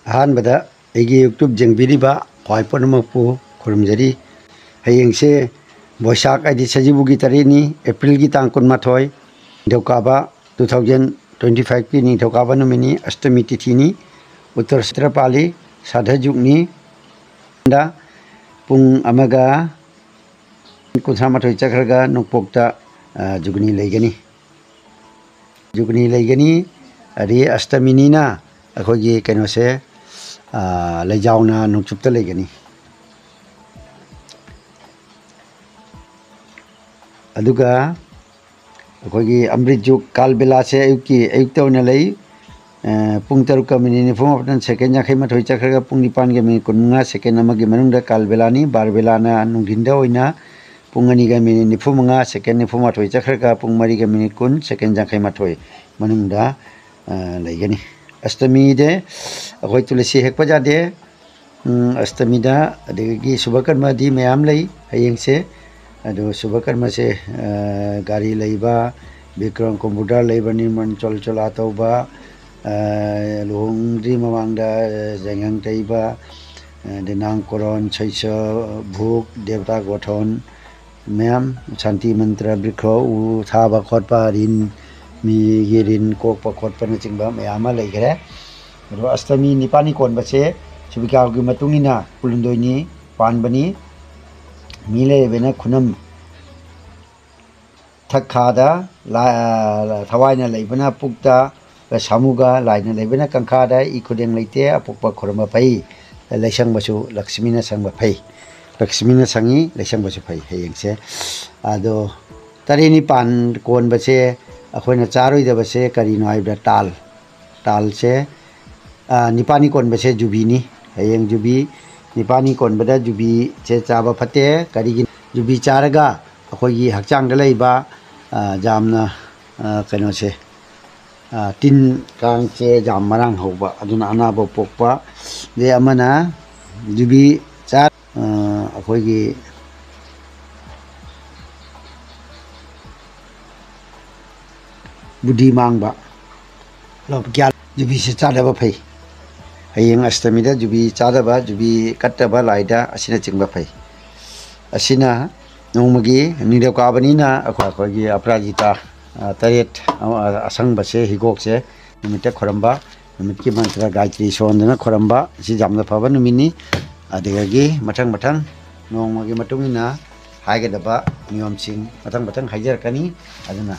अहानबदा एगी YouTube जेंबिरिबा ख्वाई पुनमकपु खुरुमजरी हयेंसे बोइसाक आदि सजिबुगी तरेनी April की तांग कुनमाथोय निथौकाबा 2025 की निथौकाबा नुमिनी अष्टमी तिथिनी उत्तर क्षेत्रपाली साधजुगनी दा पुंग अमगा कुनसामाथोय चक्रगा नोकपोकता जुगनी लेगनी अरे अष्टमीनीना अखोगी कनोसे लैजाउना नुचुप्ता लेगनी अदुगा अखोगी अमृत जुग काल बेला से अयुक्ता ओना लई पुंग 3:40 सेकेंड 58 चक्रगा पुंग 9:15 सेकेंड अमगी मनुंगदा काल बेलानी बार बेलाना नुंगिंदा ओइना पुंग 2:95 सेकेंड 98 चक्रगा पुंग 3:10 सेकेंड 58 मनुंगदा लेगनी अष्टमी दे अखोई तुलसी हेक्पा जादे अष्टमी दा अदगी शुभकर्मा दी मयाम लई हयेंसे अदो शुभकर्मा से गाड़ी लईबा विक्रम कंप्यूटर लईबा निर्माण चला तौबा लुहोंग्री ममांगदा जेंगांग तैबा देनांग कोरन छैस भूक देवता गठन मयाम शांति मंत्र वृक्ष उ थाबा खोटपा रिन मी गिरिन कोकपा खोटपा चिंबा मयामा लईगरे अदो अष्टमी निपानी कोनबसे सुबिकागी मतुंगिना कुलुंदोइनी पानबनी मिले बेना खुनम थखादा थवाइना लेबना पुक्ता सामुगा लाइना लेबना कंखादा इखुदेंग लेते अपुक्पा खोरमा फै लैसंबसु लक्ष्मीना संग फै लक्ष्मीना संगी लैसंबसु फै हेयंगसे आदो तरेनी पान कोनबसे अखोइना चारोइदबसे करिनो आइबा ताल से निपानी कोनबसे जुबीनी हेयंग जुबी निपानी कोनबदा जुबी से चाबा फते करिगी जुबी चारगा अखोगी हक्चांगदा लैबा जामना कनो से तीन कांग से जाम मरांग होबा अदुना अनाबो पोकपा दे अमना जुबी चार अखोगी बुद्धि मांगबा लब क्या जुबी से चादबा फै हयेंग अष्टमी दा जुबी चादबा जुबी कट्टबा लाइदा असिना चिंबा फै असिना नोंमगी निरकाबनीना अखोगी अपराजिता तरेट असंगबसे हिगोकसे निमित्त खोरंबा निमित्त मंत्र गायत्री सोंदना खोरंबा सि जामना फबा नुमिनी अदेगी मथंग नोंमगी मतुंगिना हाइगदबा नियम सिंग मथंग हाइजरकनी अदुना